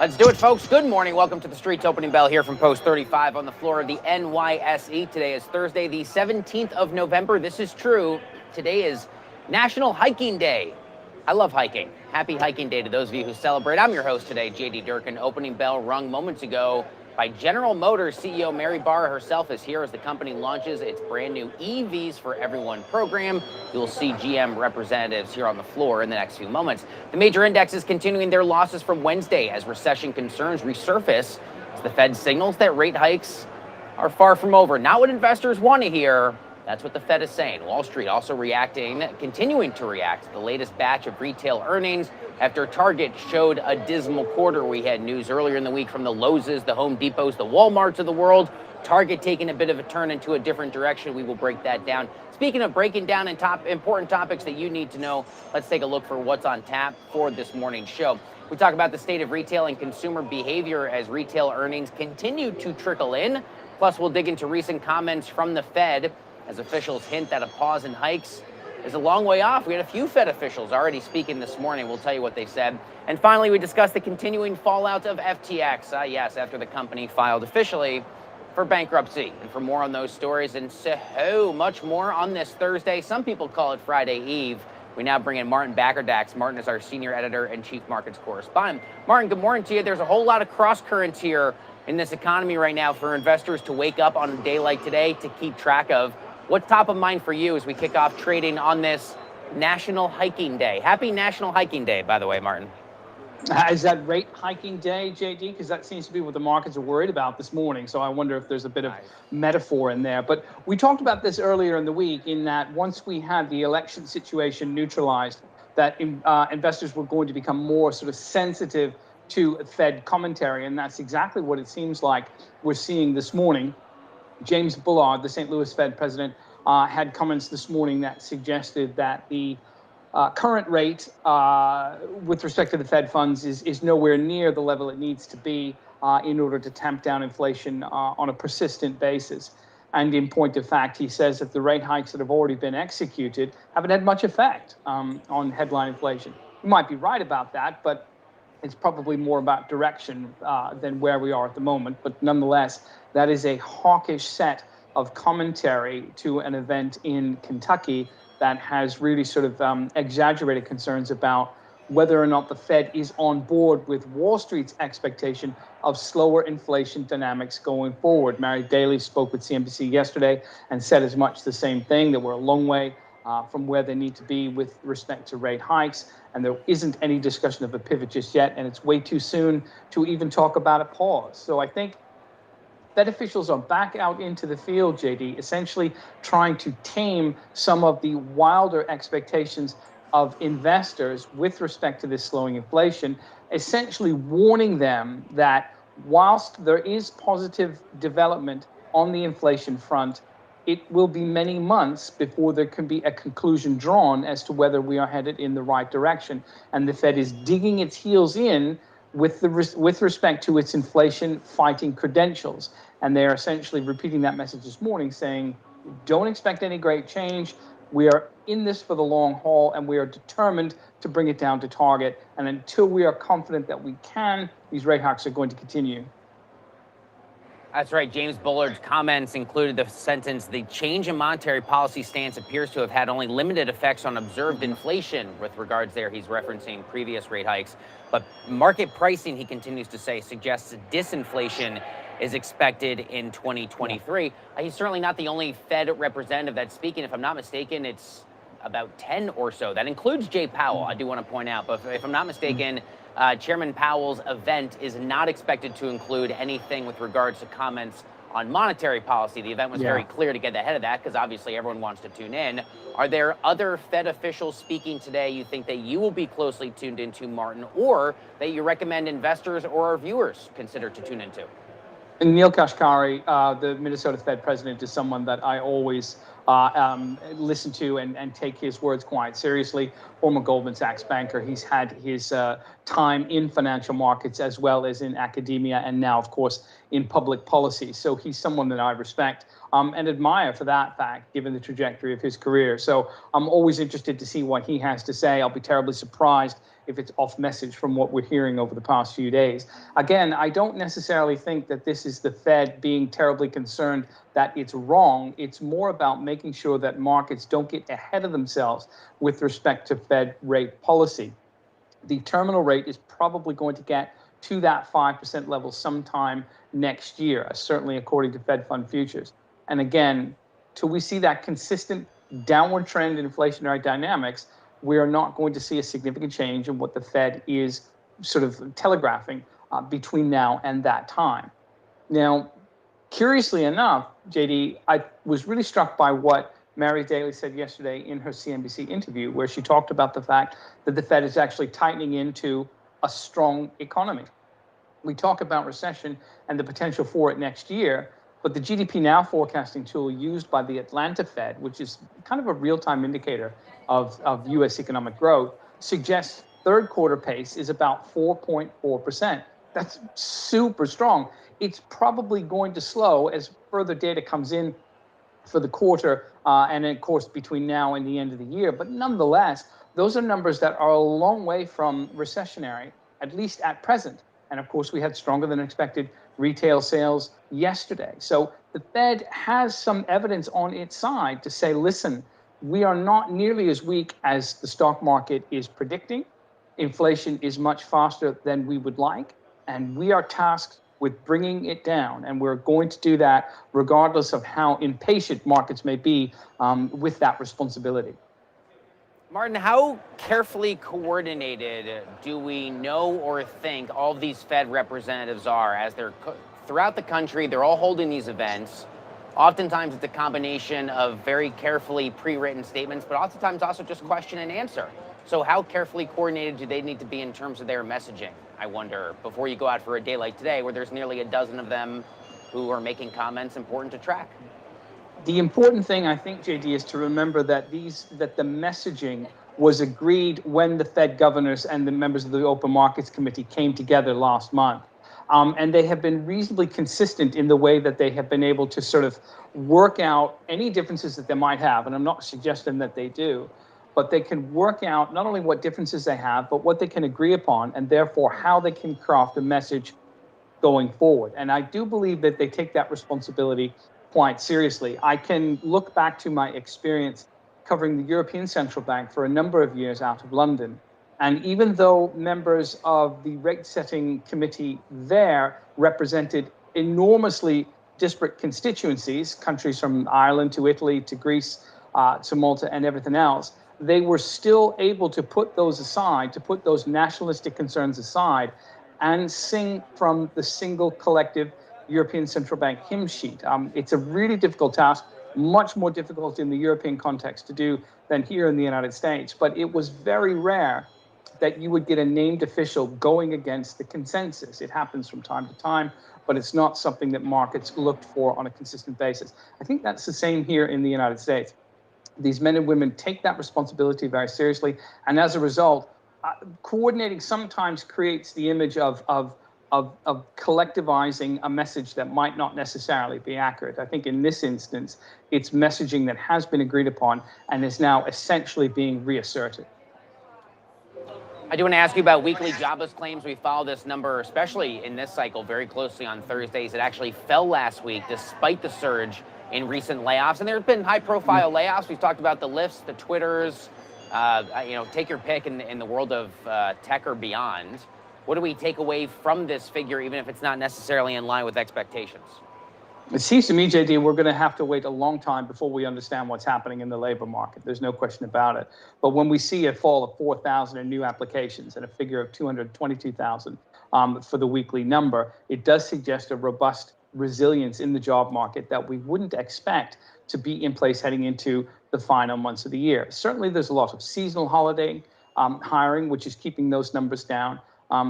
Let's do it, folks. Good morning. Welcome to the Street's opening bell here from Post 35 on the floor of the NYSE. Today is Thursday, the 17th of November. This is true. Today is National Hiking Day. I love hiking. Happy hiking day to those of you who celebrate. I'm your host today, JD Durkin. Opening bell rung moments ago by General Motors CEO Mary Barra herself is here as the company launches its brand new EVs for Everyone program. You'll see GM representatives here on the floor in the next few moments. The major indexes continuing their losses from Wednesday as recession concerns resurface as the Fed signals that rate hikes are far from over. Not what investors want to hear. That's what the Fed is saying. Wall Street also continuing to react to the latest batch of retail earnings after Target showed a dismal quarter. We had news earlier in the week from the Lowe's, the Home Depots, the Walmarts of the world. Target taking a bit of a turn into a different direction. We will break that down. Speaking of breaking down important topics that you need to know, let's take a look for what's on tap for this morning's show. We talk about the state of retail and consumer behavior as retail earnings continue to trickle in. Plus, we'll dig into recent comments from the Fed as officials hint that a pause in hikes is a long way off. We had a few Fed officials already speaking this morning. We'll tell you what they said. And finally, we discussed the continuing fallout of FTX. Yes, after the company filed officially for bankruptcy. And for more on those stories and so much more on this Thursday, some people call it Friday Eve, we now bring in Martin Baccardax. Martin is our senior editor and chief markets correspondent. Martin, good morning to you. There's a whole lot of cross currents here in this economy right now for investors to wake up on a day like today to keep track of. What's top of mind for you as we kick off trading on this National Hiking Day? Happy National Hiking Day, by the way, Martin. Is that rate hiking day, JD? Because that seems to be what the markets are worried about this morning. So I wonder if there's a bit of metaphor in there. But we talked about this earlier in the week in that once we had the election situation neutralized, that investors were going to become more sort of sensitive to Fed commentary. And that's exactly what it seems like we're seeing this morning. James Bullard, the St. Louis Fed president, had comments this morning that suggested that the current rate with respect to the Fed funds is nowhere near the level it needs to be in order to tamp down inflation on a persistent basis. And in point of fact, he says that the rate hikes that have already been executed haven't had much effect on headline inflation. You might be right about that, but it's probably more about direction than where we are at the moment. But nonetheless, that is a hawkish set of commentary to an event in Kentucky that has really sort of exaggerated concerns about whether or not the Fed is on board with Wall Street's expectation of slower inflation dynamics going forward. Mary Daly spoke with CNBC yesterday and said as much the same thing, that we're a long way from where they need to be with respect to rate hikes. And there isn't any discussion of a pivot just yet. And it's way too soon to even talk about a pause. So I think Fed officials are back out into the field, JD, essentially trying to tame some of the wilder expectations of investors with respect to this slowing inflation, essentially warning them that whilst there is positive development on the inflation front, it will be many months before there can be a conclusion drawn as to whether we are headed in the right direction. And the Fed is digging its heels in with respect to its inflation fighting credentials. And they're essentially repeating that message this morning, saying, don't expect any great change. We are in this for the long haul, and we are determined to bring it down to target. And until we are confident that we can, these rate hikes are going to continue. That's right. James Bullard's comments included the sentence, the change in monetary policy stance appears to have had only limited effects on observed inflation. With regards there, he's referencing previous rate hikes. But market pricing, he continues to say, suggests disinflation is expected in 2023. He's certainly not the only Fed representative that's speaking. If I'm not mistaken, it's about 10 or so. That includes Jay Powell, I do want to point out. But if I'm not mistaken, Chairman Powell's event is not expected to include anything with regards to comments on monetary policy. The event was very clear to get ahead of that because obviously everyone wants to tune in. Are there other Fed officials speaking today you think that you will be closely tuned into, Martin, or that you recommend investors or our viewers consider to tune into? And Neil Kashkari, the Minnesota Fed president, is someone that I always listen to and take his words quite seriously. Former Goldman Sachs banker, he's had his time in financial markets as well as in academia, and now, of course, in public policy. So he's someone that I respect and admire for that fact, given the trajectory of his career. So I'm always interested to see what he has to say. I'll be terribly surprised if it's off message from what we're hearing over the past few days. Again, I don't necessarily think that this is the Fed being terribly concerned that it's wrong. It's more about making sure that markets don't get ahead of themselves with respect to Fed rate policy. The terminal rate is probably going to get to that 5% level sometime next year, certainly according to Fed Fund futures. And again, till we see that consistent downward trend in inflationary dynamics, we are not going to see a significant change in what the Fed is sort of telegraphing between now and that time. Now, curiously enough, JD, I was really struck by what Mary Daly said yesterday in her CNBC interview, where she talked about the fact that the Fed is actually tightening into a strong economy. We talk about recession and the potential for it next year, but the GDP Now forecasting tool used by the Atlanta Fed, which is kind of a real-time indicator of U.S. economic growth, suggests third quarter pace is about 4.4%. That's super strong. It's probably going to slow as further data comes in for the quarter and, of course, between now and the end of the year. But nonetheless, those are numbers that are a long way from recessionary, at least at present. And of course, we had stronger than expected retail sales yesterday. So the Fed has some evidence on its side to say, listen, we are not nearly as weak as the stock market is predicting. Inflation is much faster than we would like, and we are tasked with bringing it down. And we're going to do that regardless of how impatient markets may be with that responsibility. Martin, how carefully coordinated do we know or think all of these Fed representatives are as they're throughout the country? They're all holding these events. Oftentimes it's a combination of very carefully pre-written statements, but oftentimes also just question and answer. So how carefully coordinated do they need to be in terms of their messaging, I wonder, before you go out for a day like today where there's nearly a dozen of them who are making comments important to track? The important thing, I think, JD, is to remember that the messaging was agreed when the Fed governors and the members of the Open Markets Committee came together last month. And they have been reasonably consistent in the way that they have been able to sort of work out any differences that they might have. And I'm not suggesting that they do, but they can work out not only what differences they have, but what they can agree upon, and therefore how they can craft a message going forward. And I do believe that they take that responsibility quite seriously. I can look back to my experience covering the European Central Bank for a number of years out of London. And even though members of the rate setting committee there represented enormously disparate constituencies, countries from Ireland to Italy to Greece to Malta and everything else, they were still able to put those aside, to put those nationalistic concerns aside, and sing from the single collective European Central Bank hymn sheet. It's a really difficult task, much more difficult in the European context to do than here in the United States. But it was very rare that you would get a named official going against the consensus. It happens from time to time, but it's not something that markets looked for on a consistent basis. I think that's the same here in the United States. These men and women take that responsibility very seriously, and as a result, coordinating sometimes creates the image of collectivizing a message that might not necessarily be accurate. I think in this instance, it's messaging that has been agreed upon and is now essentially being reasserted. I do want to ask you about weekly jobless claims. We follow this number, especially in this cycle, very closely on Thursdays. It actually fell last week despite the surge in recent layoffs. And there have been high-profile layoffs. We've talked about the Lyfts, the Twitters, take your pick in the world of tech or beyond. What do we take away from this figure, even if it's not necessarily in line with expectations? It seems to me, JD, we're going to have to wait a long time before we understand what's happening in the labor market. There's no question about it. But when we see a fall of 4,000 in new applications and a figure of 222,000 for the weekly number, it does suggest a robust resilience in the job market that we wouldn't expect to be in place heading into the final months of the year. Certainly, there's a lot of seasonal holiday hiring, which is keeping those numbers down.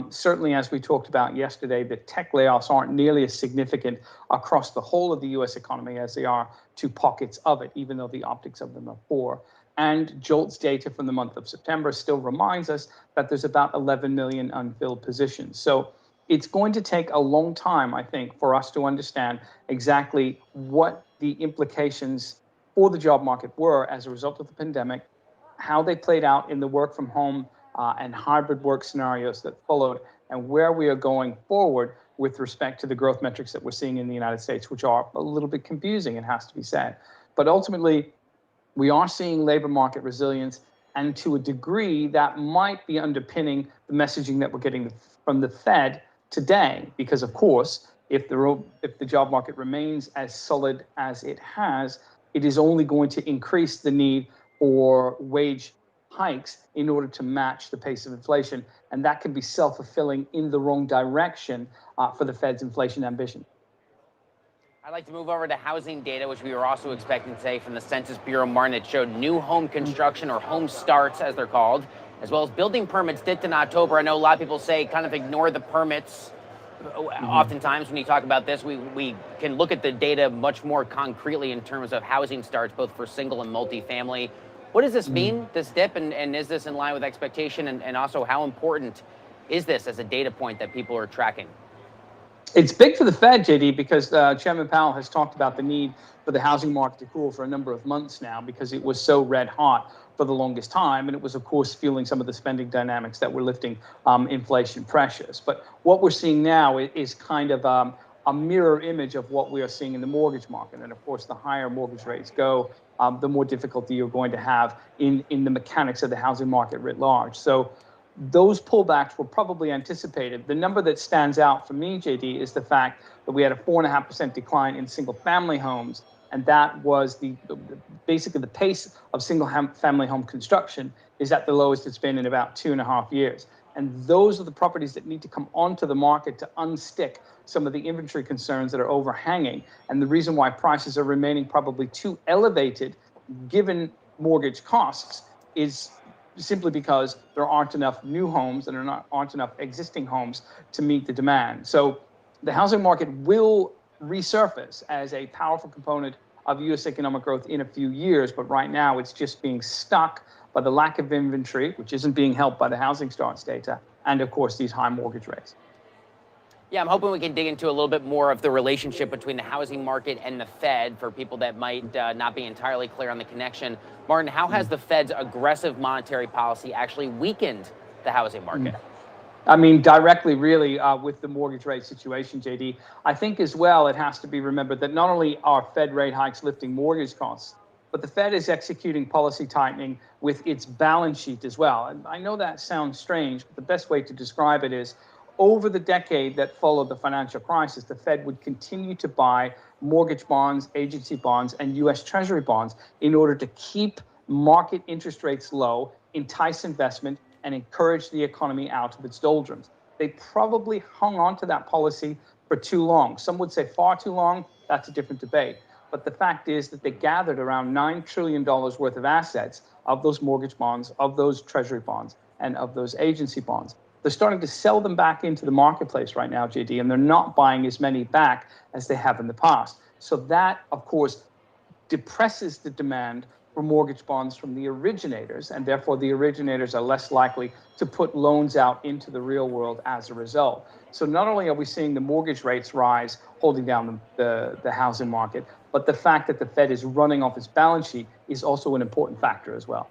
Certainly, as we talked about yesterday, the tech layoffs aren't nearly as significant across the whole of the U.S. economy as they are to pockets of it, even though the optics of them are poor. And JOLTS data from the month of September still reminds us that there's about 11 million unfilled positions. So it's going to take a long time, I think, for us to understand exactly what the implications for the job market were as a result of the pandemic, how they played out in the work from home and hybrid work scenarios that followed, and where we are going forward with respect to the growth metrics that we're seeing in the United States, which are a little bit confusing, it has to be said. But ultimately, we are seeing labor market resilience, and to a degree that might be underpinning the messaging that we're getting from the Fed today, because of course, if the job market remains as solid as it has, it is only going to increase the need for wage hikes in order to match the pace of inflation, and that can be self-fulfilling in the wrong direction for the Fed's inflation ambition. I'd like to move over to housing data, which we were also expecting today from the Census Bureau, Martin. It showed new home construction, or home starts as they're called, as well as building permits dipped in October. I know a lot of people say kind of ignore the permits. Oftentimes when you talk about this, we can look at the data much more concretely in terms of housing starts, both for single and multifamily. What does this mean, this dip, and is this in line with expectation? And also, how important is this as a data point that people are tracking? It's big for the Fed, JD, because Chairman Powell has talked about the need for the housing market to cool for a number of months now because it was so red hot for the longest time. And it was, of course, fueling some of the spending dynamics that were lifting inflation pressures. But what we're seeing now is kind of a mirror image of what we are seeing in the mortgage market. And of course, the higher mortgage rates go, the more difficulty you're going to have in the mechanics of the housing market writ large. So those pullbacks were probably anticipated. The number that stands out for me, JD, is the fact that we had a 4.5% decline in single-family homes, and that was basically the pace of single-family home construction is at the lowest it's been in about 2.5 years. And those are the properties that need to come onto the market to unstick some of the inventory concerns that are overhanging. And the reason why prices are remaining probably too elevated, given mortgage costs, is simply because there aren't enough new homes and there aren't enough existing homes to meet the demand. So the housing market will resurface as a powerful component of U.S. economic growth in a few years, but right now it's just being stuck by the lack of inventory, which isn't being helped by the housing starts data, and of course these high mortgage rates. Yeah, I'm hoping we can dig into a little bit more of the relationship between the housing market and the Fed for people that might not be entirely clear on the connection. Martin, how has the Fed's aggressive monetary policy actually weakened the housing market? I mean, directly, really, with the mortgage rate situation, JD. I think as well, it has to be remembered that not only are Fed rate hikes lifting mortgage costs, but the Fed is executing policy tightening with its balance sheet as well. And I know that sounds strange, but the best way to describe it is, over the decade that followed the financial crisis, the Fed would continue to buy mortgage bonds, agency bonds, and U.S. Treasury bonds in order to keep market interest rates low, entice investment, and encourage the economy out of its doldrums. They probably hung on to that policy for too long. Some would say far too long. That's a different debate. But the fact is that they gathered around $9 trillion worth of assets of those mortgage bonds, of those Treasury bonds, and of those agency bonds. They're starting to sell them back into the marketplace right now, JD, and they're not buying as many back as they have in the past. So that, of course, depresses the demand for mortgage bonds from the originators, and therefore the originators are less likely to put loans out into the real world as a result. So not only are we seeing the mortgage rates rise, holding down the housing market, but the fact that the Fed is running off its balance sheet is also an important factor as well.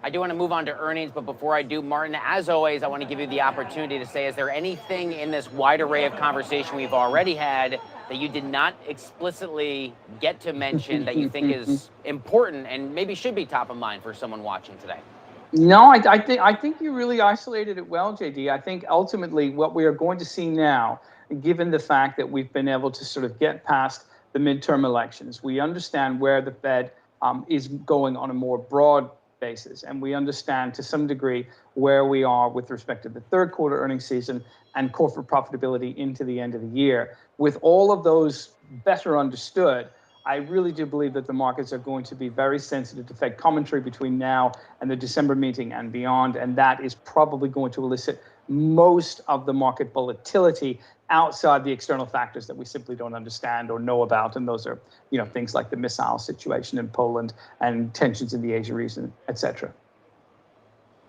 I do want to move on to earnings, but before I do, Martin, as always, I want to give you the opportunity to say, is there anything in this wide array of conversation we've already had that you did not explicitly get to mention that you think is important and maybe should be top of mind for someone watching today? No, I think you really isolated it well, JD. I think ultimately what we are going to see now, given the fact that we've been able to sort of get past the midterm elections, we understand where the Fed is going on a more broad basis. And we understand to some degree where we are with respect to the third quarter earnings season and corporate profitability into the end of the year. With all of those better understood, I really do believe that the markets are going to be very sensitive to Fed commentary between now and the December meeting and beyond. And that is probably going to elicit most of the market volatility outside the external factors that we simply don't understand or know about. And those are, things like the missile situation in Poland and tensions in the Asia region, et cetera.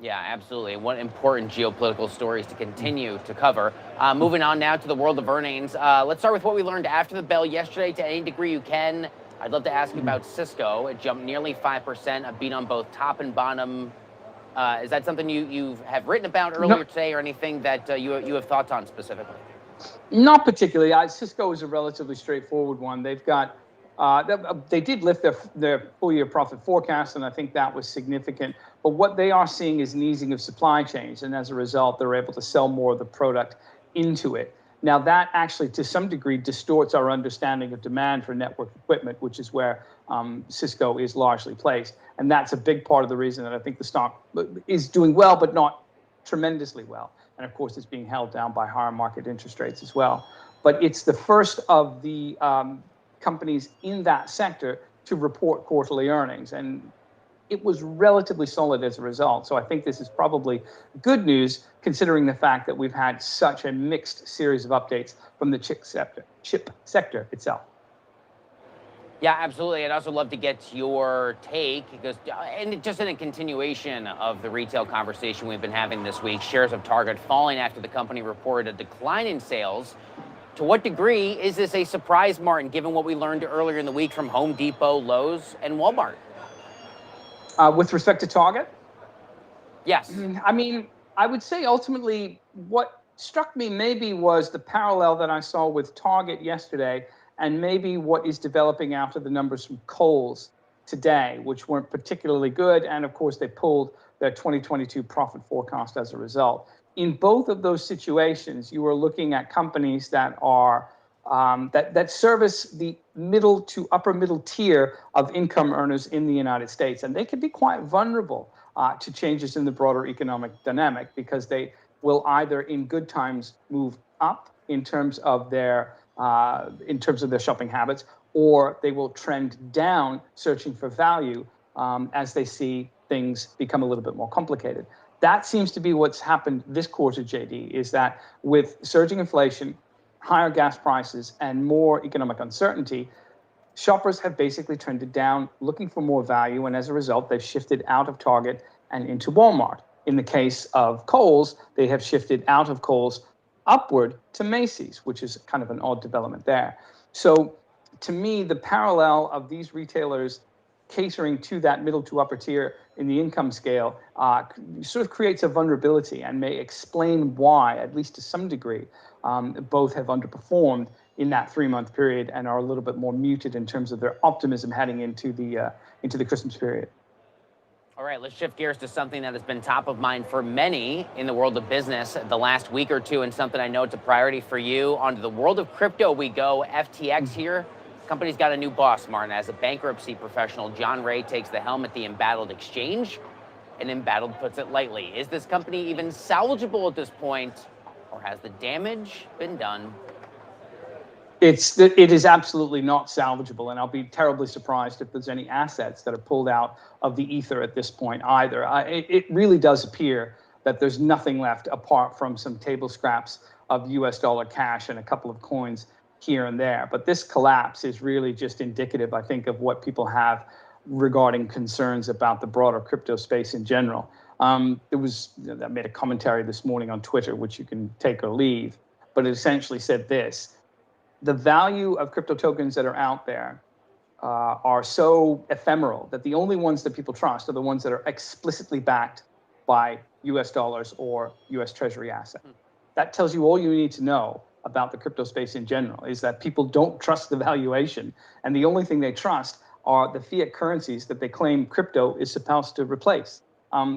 Yeah, absolutely. What important geopolitical stories to continue to cover. Moving on now to the world of earnings. Let's start with what we learned after the bell yesterday to any degree you can. I'd love to ask you about Cisco. It jumped nearly 5%, a beat on both top and bottom. Is that something you have written about earlier today, or anything that you have thoughts on specifically? Not particularly. Cisco is a relatively straightforward one. They've got they did lift their full year profit forecast, and I think that was significant. But what they are seeing is an easing of supply chains, and as a result, they're able to sell more of the product into it. Now, that actually, to some degree, distorts our understanding of demand for network equipment, which is where Cisco is largely placed. And that's a big part of the reason that I think the stock is doing well, but not tremendously well. And of course, it's being held down by higher market interest rates as well. But it's the first of the companies in that sector to report quarterly earnings. And it was relatively solid as a result. So I think this is probably good news, considering the fact that we've had such a mixed series of updates from the chip sector itself. Yeah, absolutely. I'd also love to get your take, because, and just in a continuation of the retail conversation we've been having this week, shares of Target falling after the company reported a decline in sales. To what degree is this a surprise, Martin, given what we learned earlier in the week from Home Depot, Lowe's, and Walmart? With respect to Target? Yes. I mean, I would say ultimately what struck me maybe was the parallel that I saw with Target yesterday, and maybe what is developing after the numbers from Kohl's today, which weren't particularly good. And of course, they pulled their 2022 profit forecast as a result. In both of those situations, you are looking at companies that are that service the middle to upper middle tier of income earners in the United States. And they can be quite vulnerable to changes in the broader economic dynamic, because they will either in good times move up in terms of their shopping habits, or they will trend down searching for value as they see things become a little bit more complicated. That seems to be what's happened this quarter, JD, is that with surging inflation, higher gas prices, and more economic uncertainty, shoppers have basically trended down, looking for more value, and as a result, they've shifted out of Target and into Walmart. In the case of Kohl's, they have shifted out of Kohl's upward to Macy's, which is kind of an odd development there. So to me, the parallel of these retailers catering to that middle to upper tier in the income scale sort of creates a vulnerability, and may explain why, at least to some degree, both have underperformed in that 3-month period and are a little bit more muted in terms of their optimism heading into the Christmas period. All right, let's shift gears to something that has been top of mind for many in the world of business the last week or two, and something I know it's a priority for you. Onto the world of crypto we go. FTX here. Company's got a new boss, Martin. As a bankruptcy professional, John Ray takes the helm at the embattled exchange, and embattled puts it lightly. Is this company even salvageable at this point, or has the damage been done? It is absolutely not salvageable, and I'll be terribly surprised if there's any assets that are pulled out of the ether at this point either. It really does appear that there's nothing left apart from some table scraps of US dollar cash and a couple of coins here and there. But this collapse is really just indicative, I think, of what people have regarding concerns about the broader crypto space in general. I made a commentary this morning on Twitter, which you can take or leave, but it essentially said this: the value of crypto tokens that are out there are so ephemeral that the only ones that people trust are the ones that are explicitly backed by US dollars or US Treasury assets. That tells you all you need to know about the crypto space in general, is that people don't trust the valuation, and the only thing they trust are the fiat currencies that they claim crypto is supposed to replace.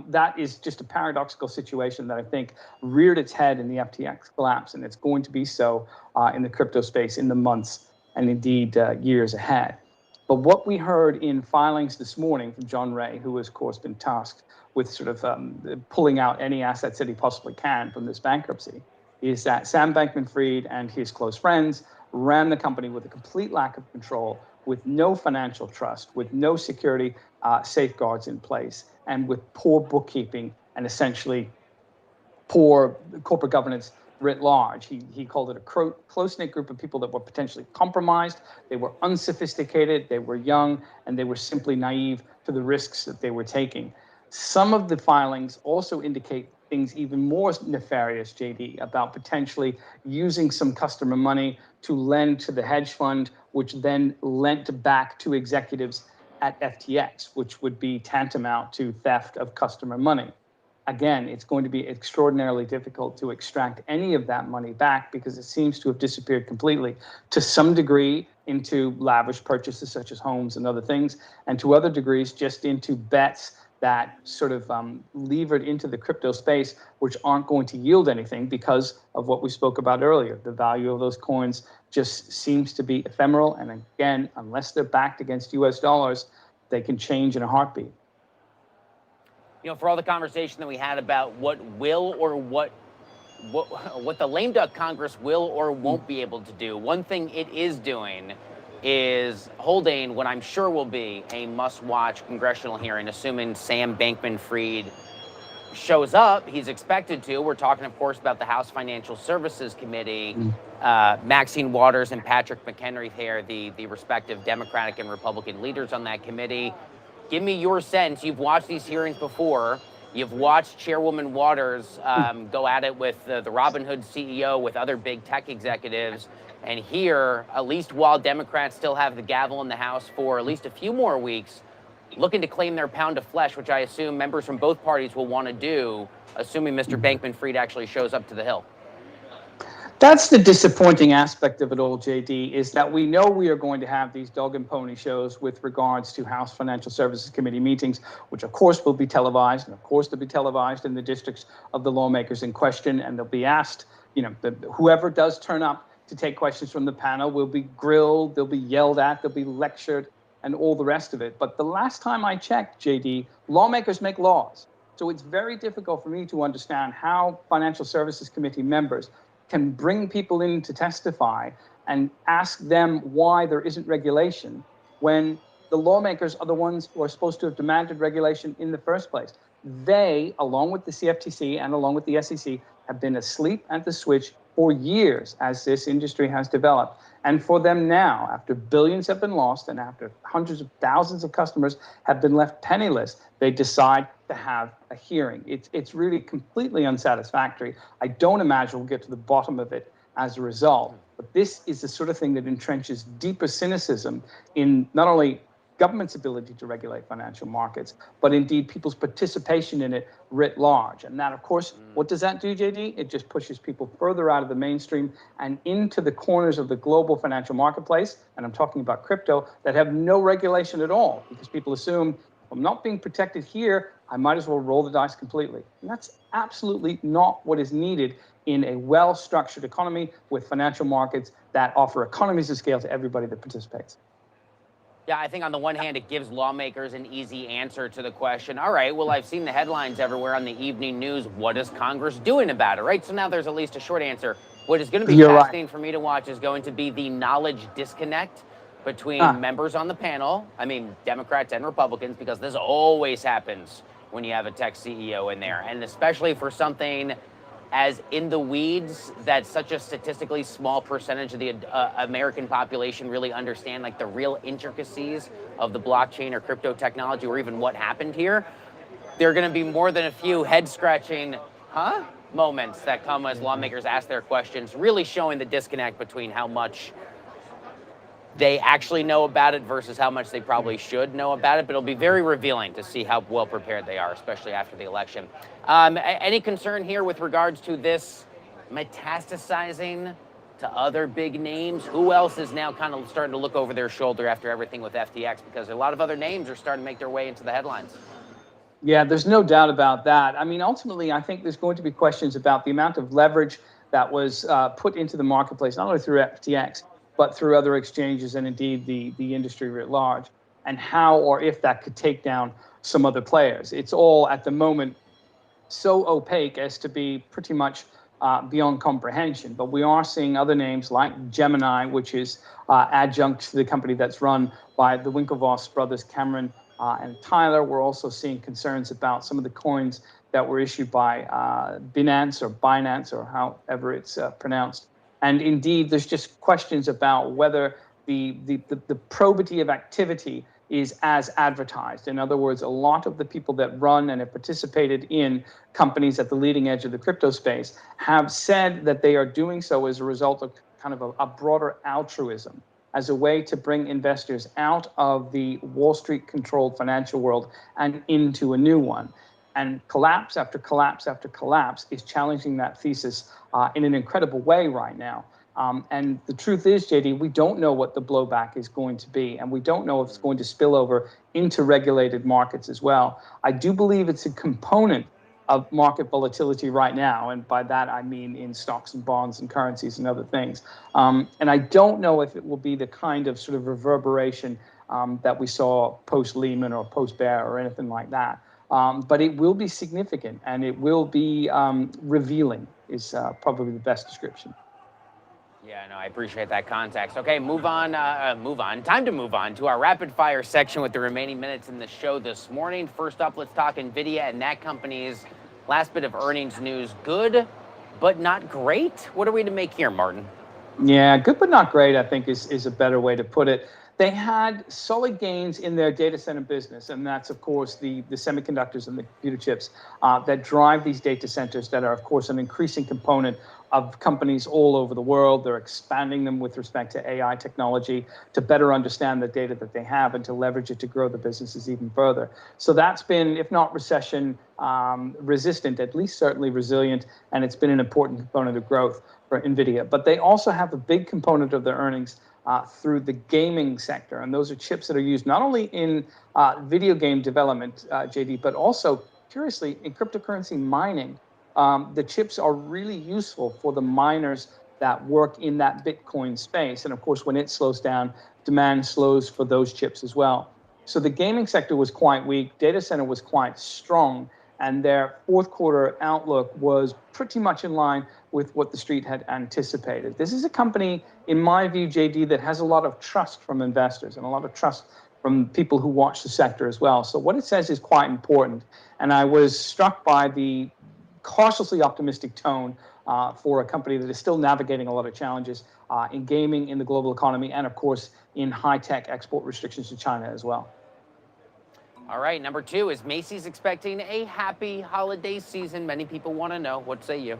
That is just a paradoxical situation that I think reared its head in the FTX collapse, and it's going to be so in the crypto space in the months and indeed years ahead. But what we heard in filings this morning from John Ray, who has, of course, been tasked with sort of pulling out any assets that he possibly can from this bankruptcy, is that Sam Bankman-Fried and his close friends ran the company with a complete lack of control, with no financial trust, with no security safeguards in place, and with poor bookkeeping and essentially poor corporate governance writ large. He called it a close-knit group of people that were potentially compromised. They were unsophisticated, they were young, and they were simply naive to the risks that they were taking. Some of the filings also indicate things even more nefarious, JD, about potentially using some customer money to lend to the hedge fund, which then lent back to executives at FTX, which would be tantamount to theft of customer money. Again, it's going to be extraordinarily difficult to extract any of that money back because it seems to have disappeared completely, to some degree into lavish purchases such as homes and other things, and to other degrees just into bets that sort of levered into the crypto space, which aren't going to yield anything because of what we spoke about earlier. The value of those coins just seems to be ephemeral. And again, unless they're backed against US dollars, they can change in a heartbeat. You know, for all the conversation that we had about what will or what the lame duck Congress will or won't be able to do, one thing it is doing is holding what I'm sure will be a must-watch congressional hearing, assuming Sam Bankman-Fried shows up. He's expected to. We're talking, of course, about the House Financial Services Committee. Maxine Waters and Patrick McHenry here, the respective Democratic and Republican leaders on that committee. Give me your sense. You've watched these hearings before. You've watched Chairwoman Waters go at it with the Robinhood CEO, with other big tech executives. And here, at least while Democrats still have the gavel in the House for at least a few more weeks, looking to claim their pound of flesh, which I assume members from both parties will want to do, assuming Mr. Bankman-Fried actually shows up to the Hill. That's the disappointing aspect of it all, JD, is that we know we are going to have these dog and pony shows with regards to House Financial Services Committee meetings, which of course will be televised, and of course they'll be televised in the districts of the lawmakers in question, and they'll be asked, whoever does turn up to take questions from the panel will be grilled, they'll be yelled at, they'll be lectured, and all the rest of it. But the last time I checked, JD, lawmakers make laws. So it's very difficult for me to understand how Financial Services Committee members can bring people in to testify and ask them why there isn't regulation when the lawmakers are the ones who are supposed to have demanded regulation in the first place. They, along with the CFTC and along with the SEC, have been asleep at the switch for years as this industry has developed. And for them now, after billions have been lost and after hundreds of thousands of customers have been left penniless, they decide to have a hearing. It's really completely unsatisfactory. I don't imagine we'll get to the bottom of it as a result. But this is the sort of thing that entrenches deeper cynicism in not only government's ability to regulate financial markets, but indeed people's participation in it writ large. And that, of course, what does that do, JD? It just pushes people further out of the mainstream and into the corners of the global financial marketplace, and I'm talking about crypto, that have no regulation at all, because people assume, if I'm not being protected here, I might as well roll the dice completely. And that's absolutely not what is needed in a well-structured economy with financial markets that offer economies of scale to everybody that participates. Yeah, I think on the one hand, it gives lawmakers an easy answer to the question, all right, well, I've seen the headlines everywhere on the evening news. What is Congress doing about it, right? So now there's at least a short answer. What is going to be fascinating for me to watch is going to be the knowledge disconnect between members on the panel, I mean, Democrats and Republicans, because this always happens when you have a tech CEO in there, and especially for something as in the weeds that such a statistically small percentage of the American population really understand, like the real intricacies of the blockchain or crypto technology, or even what happened here. There are going to be more than a few head-scratching moments that come as lawmakers ask their questions, really showing the disconnect between how much they actually know about it versus how much they probably should know about it. But it'll be very revealing to see how well prepared they are, especially after the election. Any concern here with regards to this metastasizing to other big names? Who else is now kind of starting to look over their shoulder after everything with FTX? Because a lot of other names are starting to make their way into the headlines. Yeah, there's no doubt about that. I mean, ultimately, I think there's going to be questions about the amount of leverage that was put into the marketplace, not only through FTX, but through other exchanges and indeed the industry writ large, and how or if that could take down some other players. It's all at the moment so opaque as to be pretty much beyond comprehension. But we are seeing other names like Gemini, which is adjunct to the company that's run by the Winklevoss brothers, Cameron and Tyler. We're also seeing concerns about some of the coins that were issued by Binance or however it's pronounced. And indeed, there's just questions about whether the probity of activity is as advertised. In other words, a lot of the people that run and have participated in companies at the leading edge of the crypto space have said that they are doing so as a result of kind of a broader altruism, as a way to bring investors out of the Wall Street controlled financial world and into a new one. And collapse after collapse after collapse is challenging that thesis in an incredible way right now. And the truth is, JD, we don't know what the blowback is going to be, and we don't know if it's going to spill over into regulated markets as well. I do believe it's a component of market volatility right now, and by that I mean in stocks and bonds and currencies and other things. And I don't know if it will be the kind of sort of reverberation that we saw post-Lehman or post-Bear or anything like that. But it will be significant, and it will be revealing is probably the best description. Yeah, no, I appreciate that context. Okay, move on. Time to move on to our rapid fire section with the remaining minutes in the show this morning. First up, let's talk Nvidia and that company's last bit of earnings news. Good, but not great. What are we to make here, Martin? Yeah, good but not great, I think, is a better way to put it. They had solid gains in their data center business, and that's, of course, the semiconductors and the computer chips that drive these data centers that are, of course, an increasing component of companies all over the world. They're expanding them with respect to AI technology to better understand the data that they have and to leverage it to grow the businesses even further. So that's been, if not recession resistant, at least certainly resilient, and it's been an important component of growth for Nvidia. But they also have a big component of their earnings through the gaming sector, and those are chips that are used not only in video game development, JD, but also, curiously, in cryptocurrency mining. The chips are really useful for the miners that work in that Bitcoin space. And of course, when it slows down, demand slows for those chips as well. So the gaming sector was quite weak. Data center was quite strong. And their fourth quarter outlook was pretty much in line with what the street had anticipated. This is a company, in my view, JD, that has a lot of trust from investors and a lot of trust from people who watch the sector as well. So what it says is quite important. And I was struck by the cautiously optimistic tone for a company that is still navigating a lot of challenges in gaming, in the global economy, and of course in high-tech export restrictions to China as well. All right, number two is Macy's expecting a happy holiday season. Many people want to know. What say you?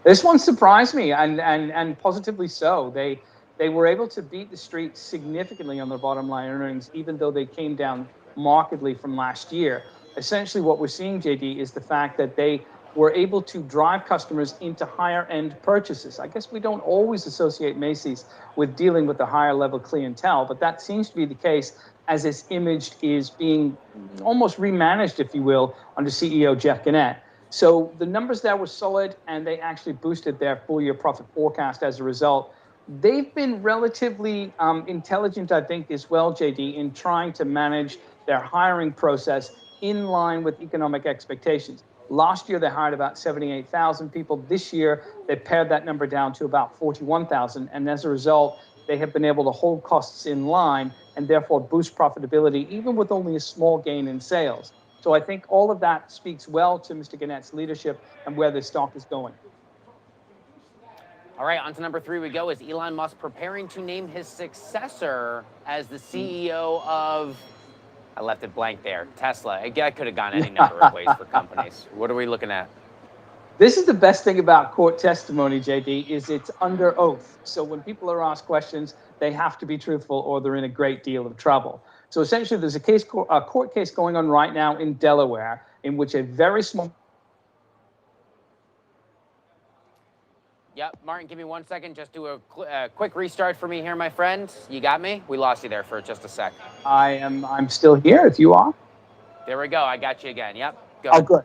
This one surprised me, and positively so. They were able to beat the street significantly on their bottom line earnings, even though they came down markedly from last year. Essentially, what we're seeing, JD, is the fact that they were able to drive customers into higher end purchases. I guess we don't always associate Macy's with dealing with the higher level clientele, but that seems to be the case as its image is being almost remanaged, if you will, under CEO Jeff Gennette. So the numbers there were solid, and they actually boosted their full year profit forecast as a result. They've been relatively intelligent, I think, as well, JD, in trying to manage their hiring process in line with economic expectations. Last year, they hired about 78,000 people. This year, they pared that number down to about 41,000. And as a result, they have been able to hold costs in line and therefore boost profitability, even with only a small gain in sales. So I think all of that speaks well to Mr. Gennette's leadership and where the stock is going. All right, on to number three we go. Is Elon Musk preparing to name his successor as the CEO of... I left it blank there. Tesla. I could have gone any number of ways for companies. What are we looking at? This is the best thing about court testimony, JD, is it's under oath. So when people are asked questions, they have to be truthful or they're in a great deal of trouble. So essentially, there's a court case going on right now in Delaware in which a very small... Yep, Martin, give me 1 second. Just do a quick restart for me here, my friend. You got me? We lost you there for just a sec. I'm still here if you are. There we go. I got you again. Yep. Go. Oh, good.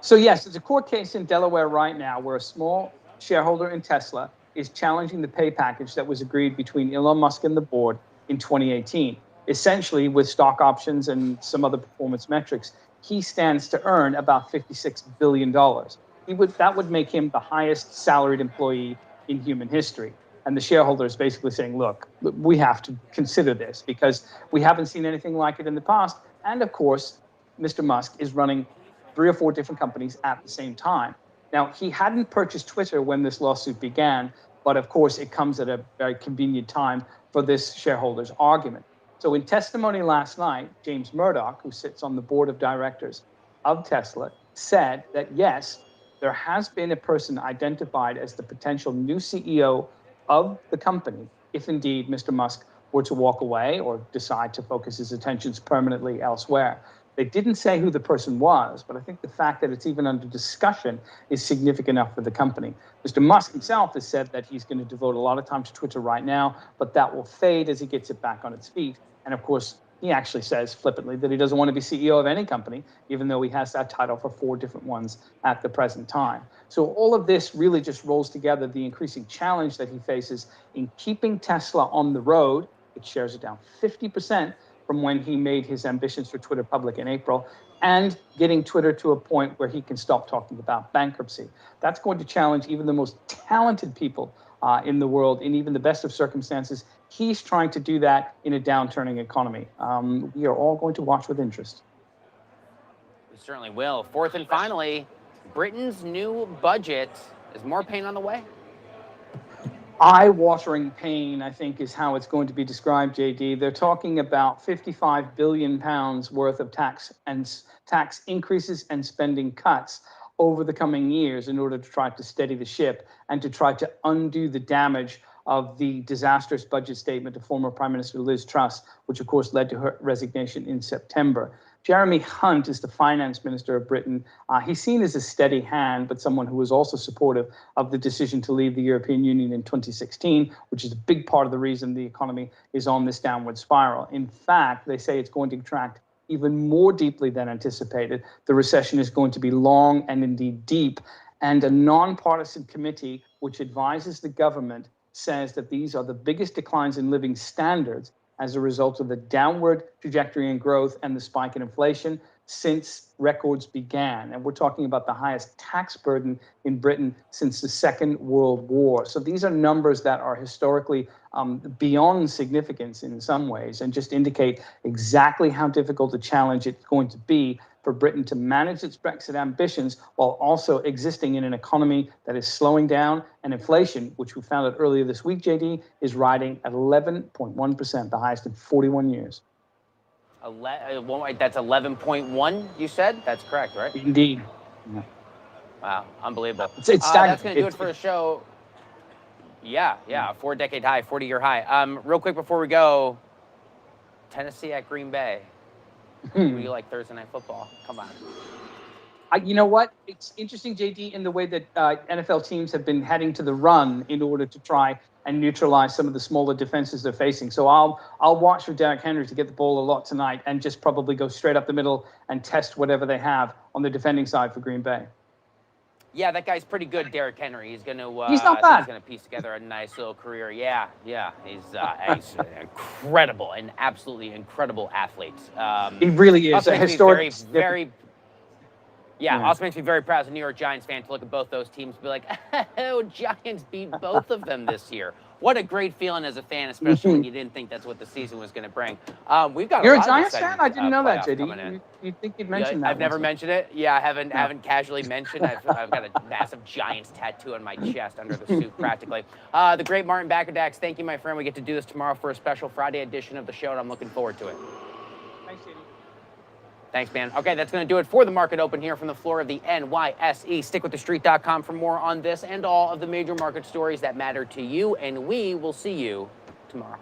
So yes, there's a court case in Delaware right now where a small shareholder in Tesla is challenging the pay package that was agreed between Elon Musk and the board in 2018. Essentially, with stock options and some other performance metrics, he stands to earn about $56 billion. That would make him the highest salaried employee in human history. And the shareholder is basically saying, look, we have to consider this because we haven't seen anything like it in the past. And of course, Mr. Musk is running 3 or 4 different companies at the same time. Now, he hadn't purchased Twitter when this lawsuit began, but of course, it comes at a very convenient time for this shareholders' argument. So in testimony last night, James Murdoch, who sits on the board of directors of Tesla, said that yes, there has been a person identified as the potential new CEO of the company, if indeed Mr. Musk were to walk away or decide to focus his attentions permanently elsewhere. They didn't say who the person was, but I think the fact that it's even under discussion is significant enough for the company. Mr. Musk himself has said that he's going to devote a lot of time to Twitter right now, but that will fade as he gets it back on its feet. And of course, he actually says flippantly that he doesn't want to be CEO of any company, even though he has that title for 4 different ones at the present time. So all of this really just rolls together the increasing challenge that he faces in keeping Tesla on the road. Its shares are down 50% from when he made his ambitions for Twitter public in April, and getting Twitter to a point where he can stop talking about bankruptcy. That's going to challenge even the most talented people in the world, in even the best of circumstances. He's trying to do that in a downturning economy. We are all going to watch with interest. We certainly will. Fourth and finally, Britain's new budget. Is more pain on the way? Eye-watering pain, I think, is how it's going to be described, JD. They're talking about £55 billion worth of tax increases and spending cuts over the coming years in order to try to steady the ship and to try to undo the damage of the disastrous budget statement of former Prime Minister Liz Truss, which of course led to her resignation in September. Jeremy Hunt is the finance minister of Britain. He's seen as a steady hand, but someone who was also supportive of the decision to leave the European Union in 2016, which is a big part of the reason the economy is on this downward spiral. In fact, they say it's going to contract even more deeply than anticipated. The recession is going to be long and indeed deep. And a nonpartisan committee which advises the government says that these are the biggest declines in living standards as a result of the downward trajectory in growth and the spike in inflation since records began. And we're talking about the highest tax burden in Britain since the Second World War. So these are numbers that are historically beyond significance in some ways, and just indicate exactly how difficult a challenge it's going to be for Britain to manage its Brexit ambitions while also existing in an economy that is slowing down, and inflation, which we found out earlier this week, JD, is riding at 11.1%, the highest in 41 years. That's 11.1, you said? That's correct, right? Indeed. Yeah. Wow, unbelievable. It's staggering. That's going to do it for the show. Yeah, 4-decade high, 40-year high. Real quick before we go, Tennessee at Green Bay. Who do you like Thursday Night Football? Come on. You know what? It's interesting, JD, in the way that NFL teams have been heading to the run in order to try and neutralize some of the smaller defenses they're facing. So I'll watch for Derrick Henry to get the ball a lot tonight and just probably go straight up the middle and test whatever they have on the defending side for Green Bay. Yeah, that guy's pretty good, Derrick Henry. He's going to he's not bad. He's going to piece together a nice little career. Yeah. He's an incredible and absolutely incredible athlete. He really is a historic. Also makes me very proud as a New York Giants fan to look at both those teams and be like, oh, Giants beat both of them this year. What a great feeling as a fan, especially when you didn't think that's what the season was going to bring. We've got. You're a Giants fan? I didn't know that, JD. You think you'd mention that? I've never mentioned it. Yeah, I haven't casually mentioned. I've got a massive Giants tattoo on my chest under the suit, practically. The great Martin Baccardax. Thank you, my friend. We get to do this tomorrow for a special Friday edition of the show, and I'm looking forward to it. Thanks, JD. Thanks, man. Okay, that's going to do it for the market open here from the floor of the NYSE. Stick with TheStreet.com for more on this and all of the major market stories that matter to you, and we will see you tomorrow.